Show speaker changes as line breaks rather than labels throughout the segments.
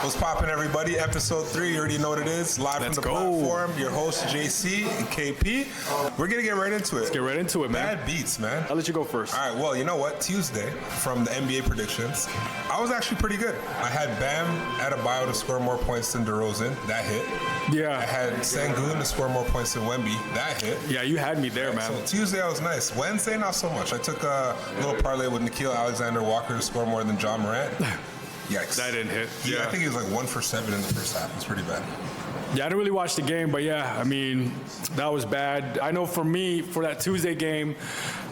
What's poppin', everybody? Episode 3, you already know what it is. Live from the platform. Your host, JC and KP. We're going to get right into it.
Let's get right into it, man.
Bad beats, man.
I'll let you go first.
All right, well, you know what? Tuesday, from the NBA predictions, I was actually pretty good. I had Bam Adebayo to score more points than DeRozan. That hit.
Yeah.
I had Sengun to score more points than Wemby. That hit.
Yeah, you had me there, man.
So Tuesday, I was nice. Wednesday, not so much. I took a little parlay with Nickeil Alexander-Walker to score more than John Morant. Yikes.
That didn't hit.
Yeah, I think he was like 1 for 7 in the first half. It's pretty bad.
Yeah, I didn't really watch the game, but yeah, I mean, that was bad. I know for me, for that Tuesday game,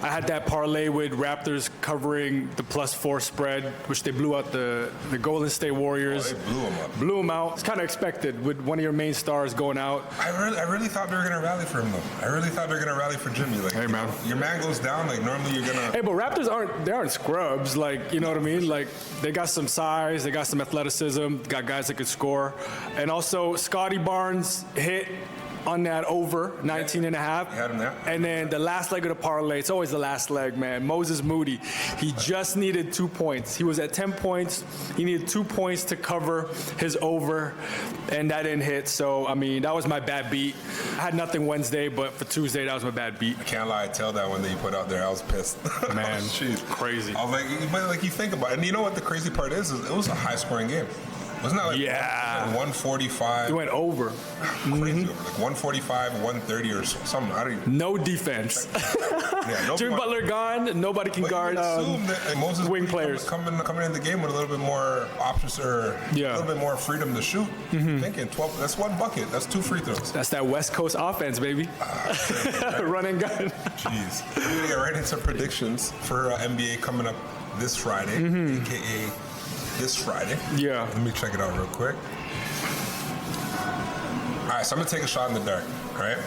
I had that parlay with Raptors covering the +4 spread, which they blew out the Golden State Warriors.
Oh, they blew them up.
Blew them out. It's kind of expected with one of your main stars going out.
I really thought they were going to rally for him, though. I really thought they were going to rally for Jimmy. Like,
hey, man.
Your man goes down, like, normally you're going to...
Hey, but Raptors aren't scrubs. Like, you know what I mean? Like, they got some size, they got some athleticism, got guys that could score. And also, Scotty Barnes hit on that over 19 and a half.
You had him there.
And then the last leg of the parlay, it's always the last leg, man. Moses Moody, he just needed 2 points. He was at 10 points. He needed 2 points to cover his over, and that didn't hit. So, I mean, that was my bad beat. I had nothing Wednesday, but for Tuesday, that was my bad beat.
I can't lie, I tell that one that you put out there, I was pissed.
Man,
Jeez.
Crazy.
I was like, but like you think about it, and you know what the crazy part is it was a high-scoring game. Wasn't that like 145?
It went over.
Crazy over. Like 145, 130 or something. I don't even...
No defense.
Yeah,
Jimmy Butler gone. Nobody can guard
Moses
wing players.
Coming in the game with a little bit more options or a little bit more freedom to shoot. Thinking 12, that's 1 bucket. That's 2 free throws.
That's that West Coast offense, baby. Run and gun.
Jeez. We're going to get right into predictions for NBA coming up this Friday, a.k.a. this Friday.
Yeah.
Let me check it out real quick. All right, so I'm going to take a shot in the dark, right?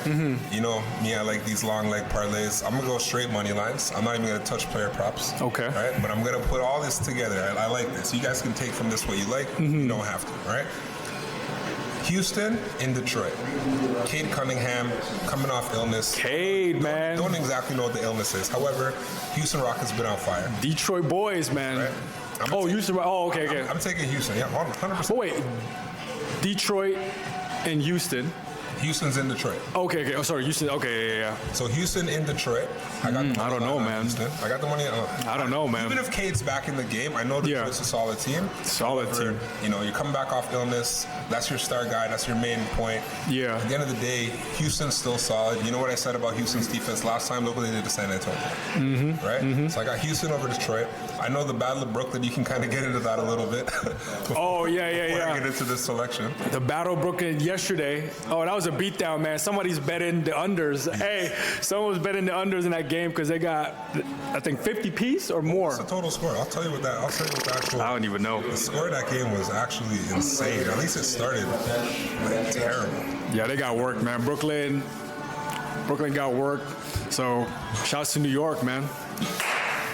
You know, me, I like these long leg parlays. I'm going to go straight money lines. I'm not even going to touch player props.
Okay.
Right? But I'm going to put all this together. I like this. You guys can take from this what you like. You don't have to, right? Houston in Detroit. Cade Cunningham coming off illness.
Cade, man.
Don't exactly know what the illness is. However, Houston Rockets been on fire.
Detroit boys, man.
Right?
Houston. Oh, okay.
I'm taking Houston. Yeah, 100%.
But wait, Detroit and Houston.
Houston's in Detroit.
Okay. Oh, sorry, Houston. Okay, yeah.
So Houston in Detroit. I
don't know, man.
Houston. I got the money.
I don't know, man.
Even if Cade's back in the game, I know Detroit's a solid team.
Solid team.
You know, you're coming back off illness. That's your star guy. That's your main point.
Yeah.
At the end of the day, Houston's still solid. You know what I said about Houston's defense last time? Look what they did to San Antonio. Right? So I got Houston over Detroit. I know the Battle of Brooklyn. You can kind of get into that a little bit.
Oh, yeah.
Before I get into this selection.
The Battle of Brooklyn yesterday. Oh, that was a beatdown, man. Somebody's betting the unders. Hey, someone was betting the unders in that game because they got, I think, 50 piece or more.
What's the total score? I'll tell you what the actual.
I don't even know.
The score of that game was actually insane. At least it started like terrible.
Yeah, they got work, man. Brooklyn got work. So, shouts to New York, man.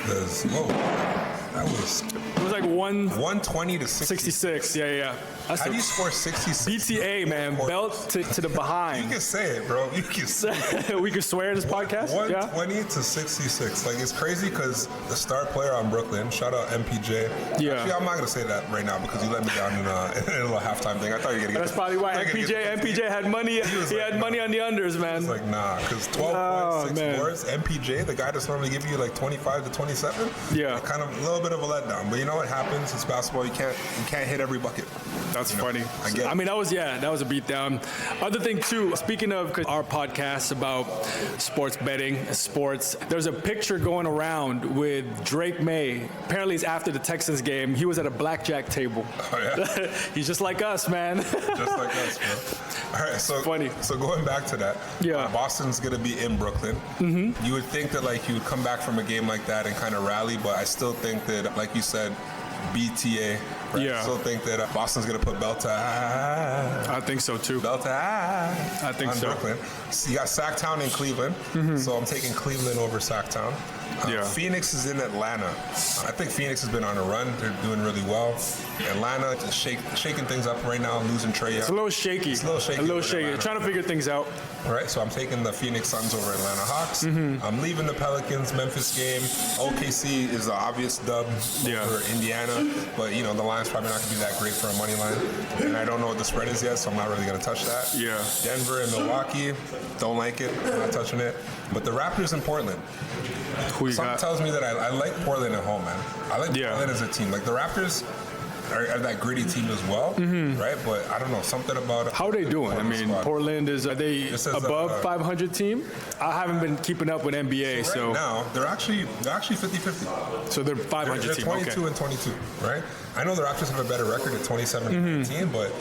That was.
It was like
120 to
66. Yeah.
How do you score 66?
BTA, man. Belt to the behind.
You can say it, bro. You can say it.
We can swear in this podcast?
120 to 66. Like, it's crazy because the star player on Brooklyn, shout out MPJ.
Yeah.
Actually, I'm not going to say that right now because you let me down in a little halftime thing. I thought you were going to get
That's probably why MPJ had money. He had money on the unders, man.
It's like, nah, because 12.6 boards, MPJ, the guy that's normally giving you like 25 to 27, kind of a little bit of a letdown. But you know what happens? It's basketball. You can't hit every bucket.
That's funny.
I get it.
I mean, that was a beatdown. Other thing too, speaking of our podcast about sports betting, sports, there's a picture going around with Drake May. Apparently it's after the Texans game. He was at a blackjack table.
Oh, yeah?
He's just like us, man.
Just like us, bro. All right, so
funny.
So going back to that, Boston's going to be in Brooklyn. You would think that like you would come back from a game like that and kind of rally, but I still think that, like you said, BTA. Right?
Yeah.
I still think that Boston's going to put Belta.
I think so too.
Belta.
I think so.
Brooklyn. So you got Sacktown in Cleveland. So I'm taking Cleveland over Sacktown. Phoenix is in Atlanta. I think Phoenix has been on a run. They're doing really well. Atlanta is shaking things up right now, losing Trae Young.
It's a little shaky. A little shaky. Trying to figure things out.
Right, so I'm taking the Phoenix Suns over Atlanta Hawks. I'm leaving the Pelicans Memphis game. OKC is an obvious dub over Indiana, but you know the line line's probably not going to be that great for a money line. And I don't know what the spread is yet, so I'm not really going to touch that.
Yeah.
Denver and Milwaukee, don't like it. I'm not touching it. But the Raptors in Portland. Something tells me that I like Portland at home, man. I like Portland as a team. Like the Raptors are that gritty team as well, right? But I don't know, something about it.
How are they doing? I mean, squad. Portland are they above 500 team? I haven't been keeping up with NBA, so
right now they're actually 50-50.
So they're 500
they're
team.
22 and 22, right? I know the Raptors have a better record at 27 and 18, but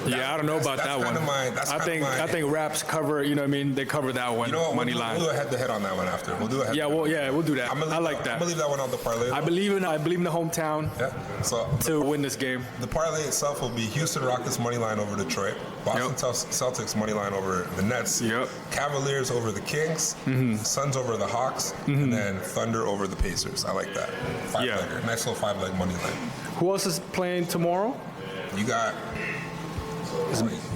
I don't know about that one. I think Raps cover. You know what I mean? They cover that one.
You know what?
Money line.
We'll do a head-to-head on that one after. We'll do a head-to-head.
We'll do that. I like that.
I'm gonna leave that one out the parlay.
I believe in the hometown.
Yeah. So
to win this game.
The parlay itself will be Houston Rockets money line over Detroit, Boston Celtics money line over the Nets, Cavaliers over the Kings, Suns over the Hawks, and then Thunder over the Pacers. I like that. Five-legger. Nice little 5-leg money line.
Who else is playing tomorrow?
You got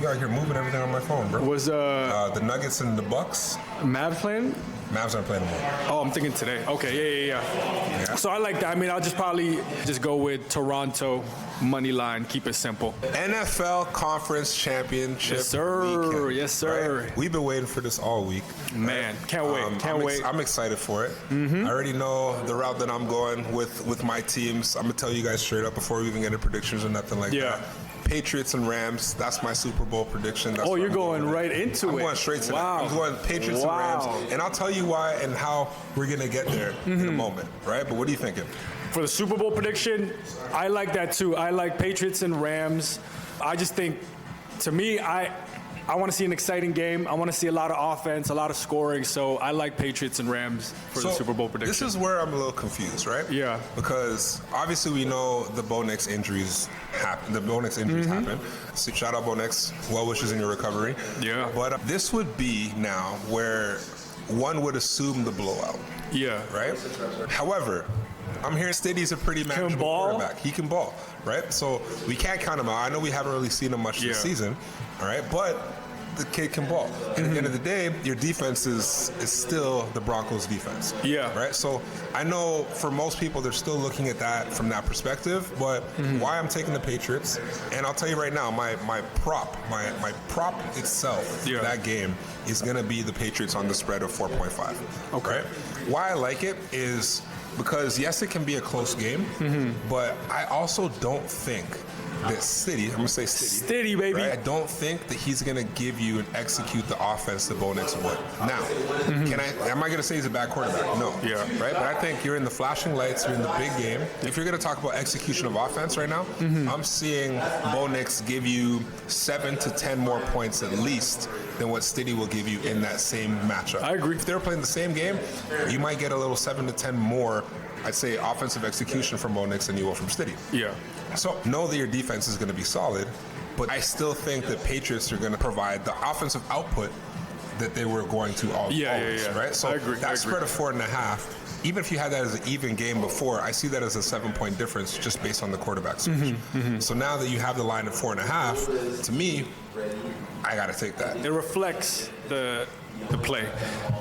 here moving everything on my phone, bro.
Was
the Nuggets and the Bucks?
Mavs playing?
Mavs aren't playing tomorrow.
Oh, I'm thinking today. Okay, yeah. So I like that. I mean, I'll probably go with Toronto money line. Keep it simple.
NFL Conference Championship.
Yes, sir.
Weekend,
yes, sir.
Right? We've been waiting for this all week.
Man, can't wait. Can't wait.
I'm excited for it. I already know the route that I'm going with my teams. I'm gonna tell you guys straight up before we even get into predictions or nothing like that. Patriots and Rams. That's my Super Bowl prediction. That's
you're going right into it.
I'm going straight to that. I'm going Patriots and Rams. And I'll tell you why and how we're going to get there in a moment, right? But what are you thinking?
For the Super Bowl prediction, I like that too. I like Patriots and Rams. I just think, to me, I want to see an exciting game. I want to see a lot of offense, a lot of scoring. So I like Patriots and Rams for the Super Bowl prediction.
This is where I'm a little confused, right?
Yeah.
Because obviously we know the Bo Nix injuries happen. Happen. So shout out Bo Nix. Well wishes in your recovery.
Yeah.
But this would be now where one would assume the blowout.
Yeah.
Right? However, I'm hearing Stiddy's a pretty manageable quarterback. He can ball, right? So we can't count him out. I know we haven't really seen him much this season, all right? But the kid can ball. And at the end of the day, your defense is still the Broncos' defense.
Yeah.
Right? So I know for most people, they're still looking at that from that perspective. But why I'm taking the Patriots, and I'll tell you right now, my prop itself for that game is going to be the Patriots on the spread of 4.5.
Okay.
Right? Why I like it is because, yes, it can be a close game, but I also don't think that I'm going to say
Stiddy, baby.
Right? I don't think that he's going to give you and execute the offense that Bo Nix would. Now, am I going to say he's a bad quarterback? No.
Yeah.
Right? But I think you're in the flashing lights, you're in the big game. If you're going to talk about execution of offense right now, I'm seeing Bo Nix give you 7 to 10 more points at least than what Stiddy will give you in that same matchup.
I agree.
If they were playing the same game, you might get a little 7 to 10 more, I'd say, offensive execution from Bo Nix than you will from Stiddy. Yeah. So know that your defense is going to be solid, but I still think that Patriots are going to provide the offensive output that they were going to always, right? So
I agree.
That spread of 4.5, even if you had that as an even game before, I see that as a 7-point difference just based on the quarterback switch. So now that you have the line at 4.5, to me, I got to take that.
It reflects the play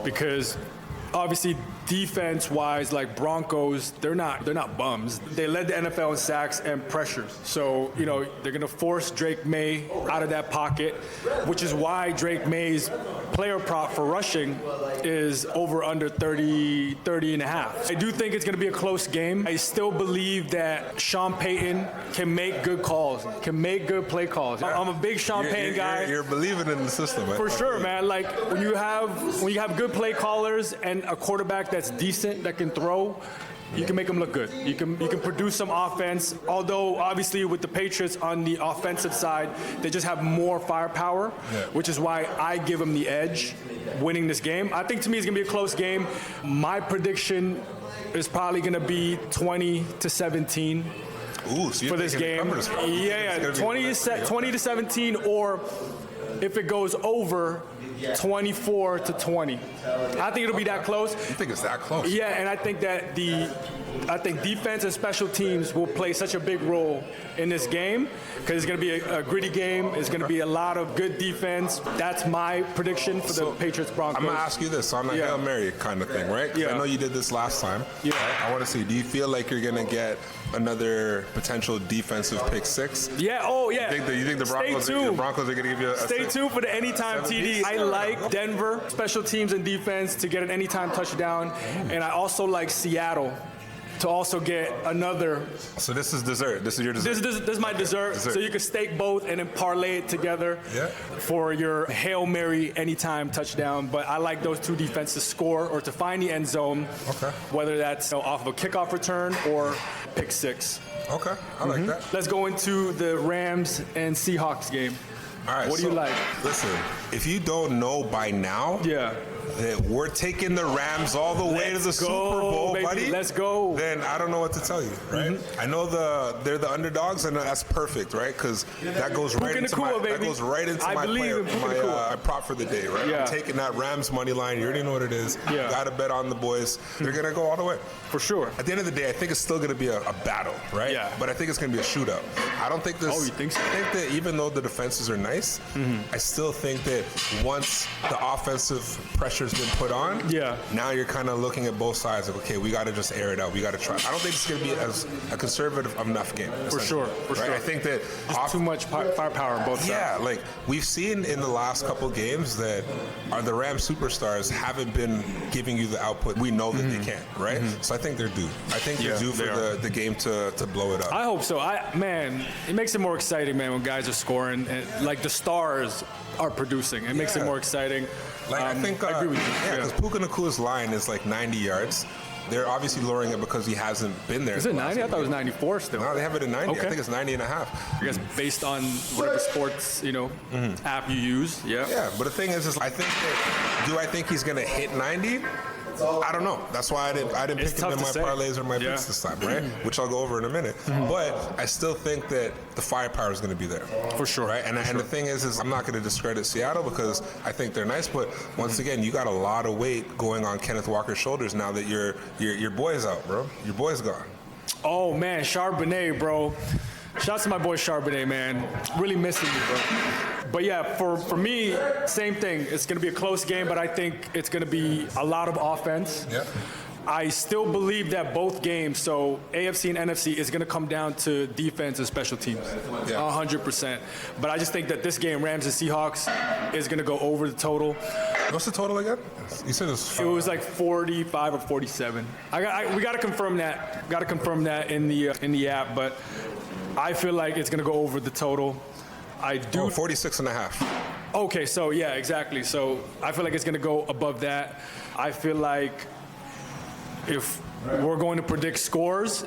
because obviously defense-wise, like Broncos, they're not bums. They led the NFL in sacks and pressures. So, they're going to force Drake May out of that pocket, which is why Drake May's player prop for rushing is over under 30 and a half. I do think it's going to be a close game. I still believe that Sean Payton can make good calls, can make good play calls. I'm a big Sean Payton guy.
You're believing in the system, right?
For sure, man. Like when you have good play callers and a quarterback that's decent, that can throw, you can make them look good. You can produce some offense. Although obviously with the Patriots on the offensive side, they just have more firepower, which is why I give them the edge winning this game. I think to me it's gonna be a close game. My prediction is probably gonna be 20-17.
Ooh, so
for this game. 20 to 17, or if it goes over, 24-20. I think it'll be that close.
You think it's that close?
Yeah, and I think that defense and special teams will play such a big role in this game because it's going to be a gritty game. It's going to be a lot of good defense. That's my prediction for the Patriots-Broncos.
I'm going to ask you this on a Hail Mary kind of thing, right?
Yeah.
I know you did this last time.
Yeah.
Right? I want to see, do you feel like you're going to get another potential defensive pick six?
Yeah, oh yeah.
You think the Broncos are going to give you a
Stay tuned for the anytime TD. I like Denver, special teams and defense, to get an anytime touchdown. And I also like Seattle to also get another.
So this is dessert. This is your dessert.
This is my dessert. So you can stake both and then parlay it together for your Hail Mary anytime touchdown. But I like those two defenses to score or to find the end zone, whether that's off of a kickoff return or pick six.
Okay, I like that.
Let's go into the Rams and Seahawks game.
All right.
What do you like?
Listen, if you don't know by now, that we're taking the Rams all the way to the Super Bowl,
baby.
buddy.
Let's go.
Then I don't know what to tell you, right? I know they're the underdogs, and that's perfect, right? Because that goes right into my prop for the day, right? I'm taking that Rams money line. You already know what it is. You got to bet on the boys. They're gonna go all the way.
For sure.
At the end of the day, I think it's still going to be a battle, right?
Yeah.
But I think it's going to be a shootout. I don't think this.
Oh, you think so?
I think that even though the defenses are nice, I still think that once the offensive pressure's been put on, now you're kind of looking at both sides. Like, okay, we got to just air it out. We got to try. I don't think it's going to be as a conservative enough game.
For sure.
I think that
too much firepower on both sides.
Yeah, like we've seen in the last couple games that the Rams superstars haven't been giving you the output we know that they can, right? So I think they're due. I think they're due for the game to blow it up.
I hope so. Man, it makes it more exciting, man, when guys are scoring and like the stars are producing. It makes it more exciting.
Like I think,
I agree with you.
because Puka Nakua's line is like 90 yards. They're obviously lowering it because he hasn't been there.
Is it 90? I thought it was 94 still.
No, they have it at 90.
Okay.
I think it's 90 and a half.
I guess based on whatever sports, app you use.
Yeah, but the thing is I think that, do I think he's going to hit 90? I don't know. That's why I didn't pick him in my parlays or my picks this time, right? Which I'll go over in a minute. But I still think that the firepower is going to be there.
For sure.
Right? And the thing is I'm not going to discredit Seattle because I think they're nice. But once again, you got a lot of weight going on Kenneth Walker's shoulders now that your boy's out, bro. Your boy's gone.
Oh, man. Charbonnet, bro. Shout out to my boy Charbonnet, man. Really missing you, bro. But yeah, for me, same thing. It's going to be a close game, but I think it's going to be a lot of offense.
Yeah.
I still believe that both games, so AFC and NFC, is going to come down to defense and special teams, 100%. But I just think that this game, Rams and Seahawks, is going to go over the total.
What's the total again? You said
it was like 45 or 47. We got to confirm that. Got to confirm that in the app, but I feel like it's going to go over the total. I do.
46 and a half.
Okay, so yeah, exactly. So I feel like it's going to go above that. I feel like if we're going to predict scores,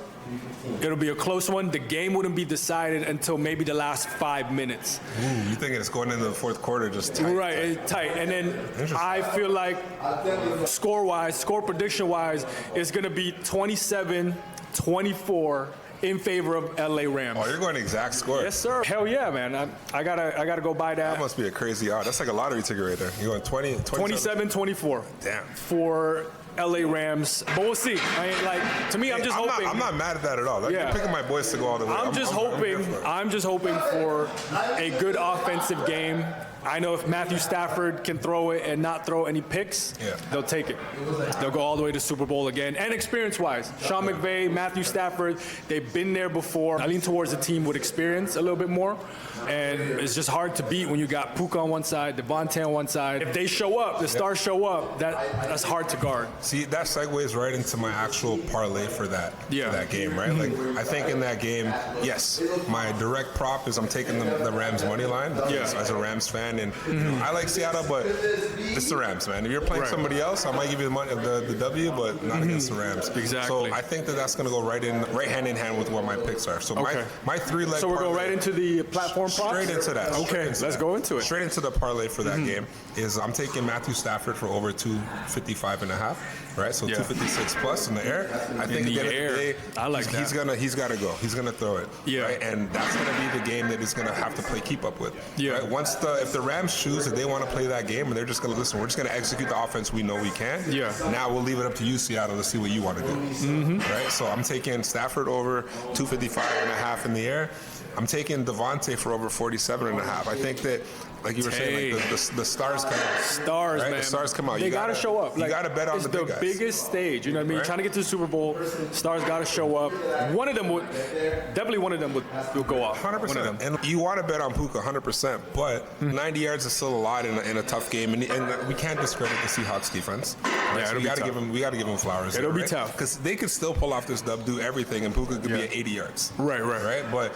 it'll be a close one. The game wouldn't be decided until maybe the last 5 minutes.
Ooh, you thinking it's going into the fourth quarter just tight?
Right, it's tight. And then I feel like score prediction-wise, it's going to be 27-24 in favor of LA Rams.
Oh, you're going exact score?
Yes, sir. Hell yeah, man. I gotta go buy that.
That must be a crazy odd. That's like a lottery ticket right there. You're going
27-24.
Damn.
For LA Rams, but we'll see. To me, I'm just hoping.
I'm not mad at that at all. Like, you're picking my boys to go all the way.
I'm just hoping for a good offensive game. I know if Matthew Stafford can throw it and not throw any picks, they'll take it. They'll go all the way to Super Bowl again. And experience-wise, Sean McVay, Matthew Stafford, they've been there before. I lean towards a team with experience a little bit more. And it's just hard to beat when you got Puka on one side, Devontae on one side. If they show up, the stars show up, that's hard to guard.
See, that segues right into my actual parlay for that game, right? Like, I think in that game, yes, my direct prop is I'm taking the Rams money line as a Rams fan. And I like Seattle, but it's the Rams, man. If you're playing somebody else, I might give you the money, the W, but not against the Rams.
Exactly.
So I think that's going to go right hand in hand with what my picks are. So my 3-leg.
So we're going right into the platform props?
Straight into that.
Okay, let's go into it.
Straight into the parlay for that game is I'm taking Matthew Stafford for over 255 and a half. Right, so 256 plus in the air. I think at the end of the day,
I like
he's got to go. He's gonna throw it.
Yeah.
Right? And that's gonna be the game that he's gonna have to play keep up with.
Yeah.
Right? If the the Rams choose that they want to play that game and they're just going to listen, we're just going to execute the offense we know we can.
Yeah.
Now we'll leave it up to you, Seattle, to see what you want to do. Right? So I'm taking Stafford over 255.5 in the air. I'm taking Devontae for over 47.5. I think that, like you were saying, like the stars come out.
Stars,
right?
man.
The stars come out.
They gotta show up.
You gotta bet on
it's
the big guys.
biggest stage. You know what I mean?
Right?
Trying to get to the Super Bowl, stars gotta show up. One of them would go off.
100%.
One of them.
And you want to bet on Puka 100%, but 90 yards is still a lot in a tough game, and we can't discredit the Seahawks defense. Right?
Yeah,
so we got to give them flowers.
It'll be tough
because they could still pull off this dub, do everything, and Puka could be at 80 yards.
Right.
But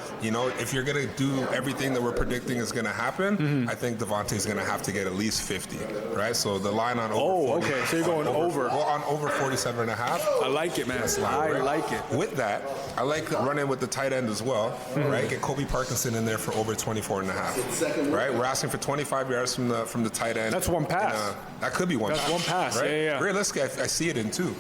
if you're gonna do everything that we're predicting is gonna happen, I think Devontae's gonna have to get at least 50. Right. So the line on over. 40,
okay. So you're going over.
Well, on over 47.5.
I like it, man.
I
like it.
With that, I like running with the tight end as well. Right. Get Kobe Parkinson in there for over 24.5. Right. We're asking for 25 yards from the tight end.
That's one pass.
That could be one pass.
That's one pass.
Right?
Yeah.
Realistically, I see it in two.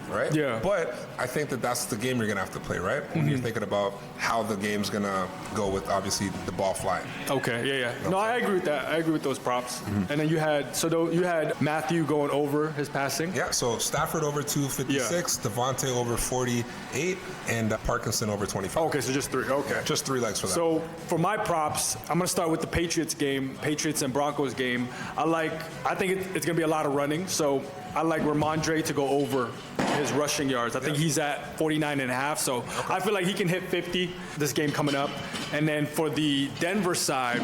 Right?
Yeah.
But I think that's the game you're going to have to play, right? When you're thinking about how the game's going to go with, obviously, the ball flying.
Okay, yeah. No, I agree with that. I agree with those props. And then you had Matthew going over his passing.
Yeah, so Stafford over 256, Devontae over 48, and Parkinson over 25.
Okay, so just 3. Okay.
Just 3 legs for that.
So for my props, I'm going to start with the Patriots and Broncos game. I think it's going to be a lot of running. So I like Ramondre to go over his rushing yards. I think he's at 49.5, so I feel like he can hit 50 this game coming up. And then for the Denver side,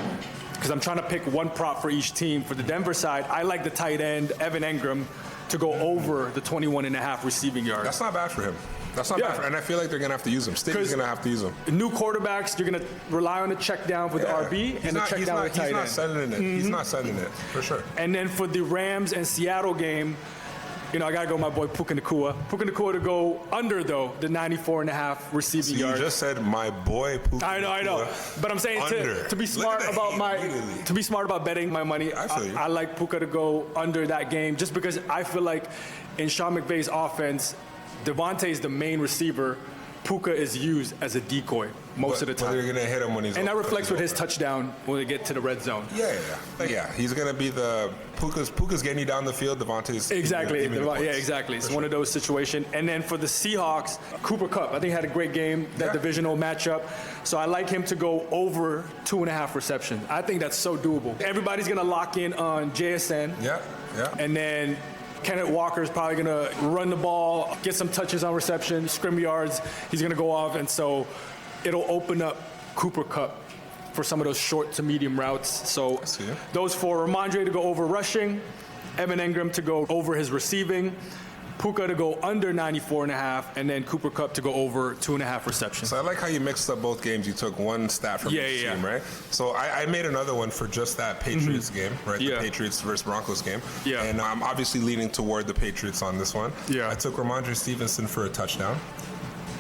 because I'm trying to pick one prop for each team, for the Denver side, I like the tight end, Evan Engram, to go over the 21.5 receiving yards.
That's not bad for him. That's not bad for him. And I feel like they're going to have to use him. Stiggy's going to have to use him.
New quarterbacks, you're going to rely on the check down for the RB and the check down with the tight end.
He's not sending it. He's not sending it, for sure.
And then for the Rams and Seattle game, I got to go with my boy Puka Nacua. Puka Nacua to go under, though, the 94.5 receiving yards.
You just said my boy Puka
I know. But I'm saying to be smart about betting my money, I like Puka to go under that game just because I feel like in Sean McVay's offense, Devontae is the main receiver. Puka is used as a decoy most of the time.
But they're going to hit him when he's
and that reflects with his touchdown when they get to the red zone.
Yeah. He's going to be Puka's getting you down the field. Devontae's
exactly. Exactly. It's one of those situations. And then for the Seahawks, Cooper Kupp, I think had a great game, that divisional matchup. So I like him to go over 2.5 receptions. I think that's so doable. Everybody's going to lock in on JSN.
Yeah.
And then Kenneth Walker's probably going to run the ball, get some touches on reception, scrim yards. He's going to go off, and so it'll open up Cooper Kupp for some of those short to medium routes. So those 4, Ramondre to go over rushing, Evan Engram to go over his receiving, Puka to go under 94.5, and then Cooper Kupp to go over 2.5 receptions.
So I like how you mixed up both games. You took one stat from each team, right? So I made another one for just that Patriots game, right? The Patriots versus Broncos game.
Yeah.
And I'm obviously leaning toward the Patriots on this one.
Yeah.
I took Ramondre Stevenson for a touchdown.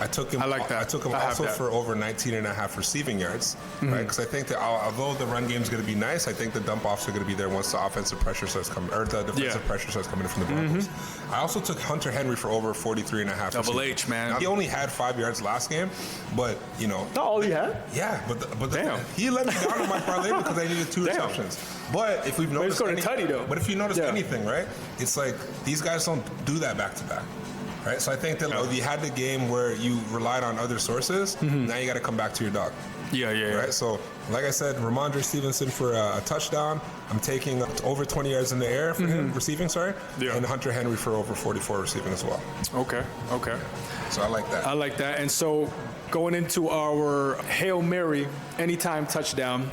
I took him.
I like that.
I took him also for over 19.5 receiving yards, right? Because I think that although the run game is going to be nice, I think the dump offs are going to be there once the offensive pressure starts coming, or the defensive pressure starts coming in from the Broncos. I also took Hunter Henry for over 43.5.
Double H, man.
Now, he only had 5 yards last game, but
not all he had.
Yeah, but he let me down on my parlay because I needed 2 receptions. But if we've noticed, but if you notice anything, right? It's like these guys don't do that back to back. Right, so I think that if you had the game where you relied on other sources, now you got to come back to your dog.
Yeah.
Right, so like I said, Ramondre Stevenson for a touchdown. I'm taking over 20 yards in the air for him, receiving, and Hunter Henry for over 44 receiving as well.
Okay.
So I like that.
And so going into our Hail Mary anytime touchdown,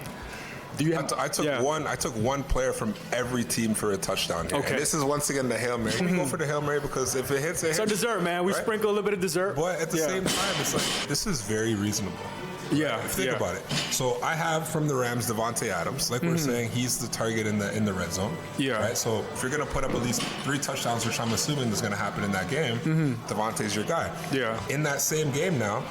I took one player from every team for a touchdown here.
Okay.
And this is once again the Hail Mary. We go for the Hail Mary because if it hits, it hits.
So dessert, man. We sprinkle a little bit of dessert.
But at the same time, it's like, this is very reasonable.
Yeah.
Think about it. So I have from the Rams Devontae Adams. Like we're saying, he's the target in the red zone.
Yeah.
Right. So if you're gonna put up at least 3 touchdowns, which I'm assuming is gonna happen in that game, Devontae's your guy.
Yeah.
In that same game now,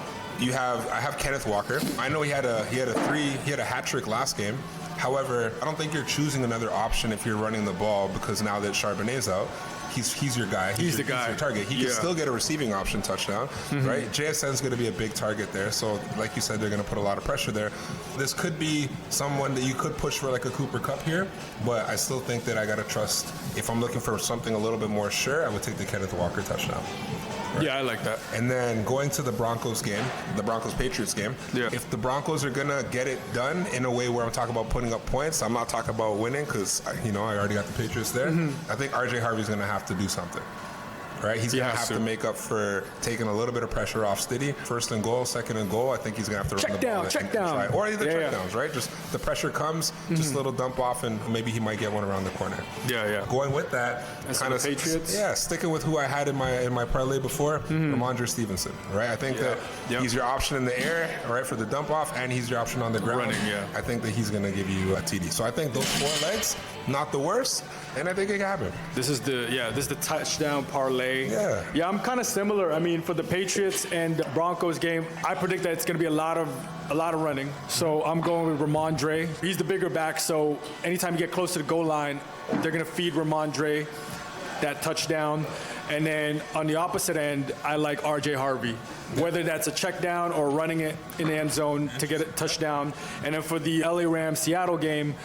I have Kenneth Walker. I know he had a hat trick last game. However, I don't think you're choosing another option if you're running the ball because now that Charbonnet's out, he's your guy. He's the guy. He's your target. He can still get a receiving option touchdown, right? JSN's going to be a big target there. So, like you said, they're going to put a lot of pressure there. This could be someone that you could push for like a Cooper Kupp here, but I still think that I got to trust. If I'm looking for something a little bit more sure, I would take the Kenneth Walker touchdown.
Right. Yeah, I like that.
And then going to the Broncos-Patriots game, if the Broncos are going to get it done in a way where I'm talking about putting up points, I'm not talking about winning because, I already got the Patriots there. I think RJ Harvey's going to have to do something. Right, he's going to have to make up for taking a little bit of pressure off Stiddy. First and goal, second and goal. I think he's going to have to run the ball.
Check down.
Or either check downs, right? Just the pressure comes, just a little dump off, and maybe he might get one around the corner.
Yeah.
Going with that, kind of
Patriots.
Sticking with who I had in my parlay before, Ramondre Stevenson. Right, I think that he's your option in the air, right, for the dump off, and he's your option on the ground. I think that he's going to give you a TD. So I think those 4 legs, not the worst, and I think it can happen.
This is the touchdown parlay.
Yeah,
I'm kind of similar. I mean, for the Patriots and Broncos game, I predict that it's going to be a lot of running. So I'm going with Ramondre. He's the bigger back, so anytime you get close to the goal line, they're going to feed Ramondre that touchdown. And then on the opposite end, I like RJ Harvey, whether that's a check down or running it in the end zone to get a touchdown. And then for the LA Rams Seattle game,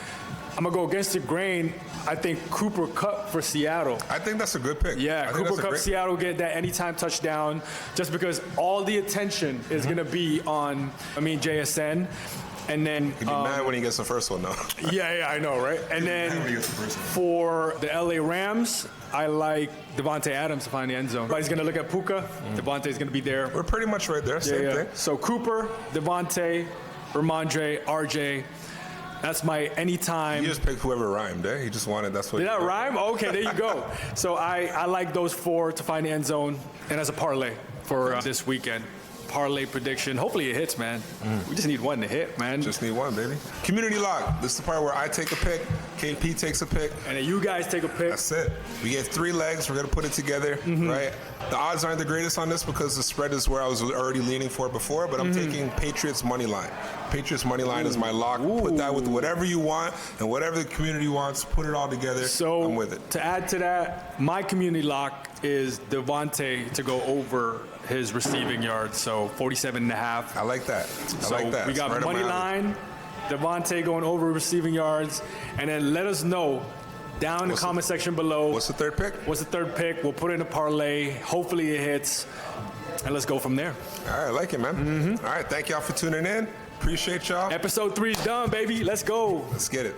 I'm going to go against the grain. I think Cooper Kupp for Seattle.
I think that's a good pick.
Yeah, Cooper Kupp, Seattle get that anytime touchdown just because all the attention is going to be on, JSN. And then
he'd be mad when he gets the first one, though.
Yeah, I know, right? And then for the LA Rams, I like Devontae Adams to find the end zone. But he's going to look at Puka. Devontae's going to be there.
We're pretty much right there. Same thing.
So Cooper, Devontae, Ramondre, RJ. That's my anytime.
You just picked whoever rhymed, eh? He just wanted, that's what.
Did that rhyme? Okay, there you go. So I like those 4 to find the end zone and as a parlay for this weekend. Parlay prediction. Hopefully it hits, man. We just need one to hit, man.
Just need one, baby. Community lock. This is the part where I take a pick, KP takes a pick.
And then you guys take a pick.
That's it. We get 3 legs. We're going to put it together, right? The odds aren't the greatest on this because the spread is where I was already leaning for before, but I'm taking Patriots money line. Patriots money line is my lock. Put that with whatever you want and whatever the community wants. Put it all together.
So
I'm with it.
To add to that, my community lock is Devontae to go over his receiving yards, so 47.5.
I like that. I like that.
We got money line, Devontae going over receiving yards, and then let us know down in the comment section below.
What's the third pick?
We'll put it in a parlay. Hopefully it hits, and let's go from there.
All right, I like it, man. All right, thank y'all for tuning in. Appreciate y'all.
Episode 3 is done, baby. Let's go.
Let's get it.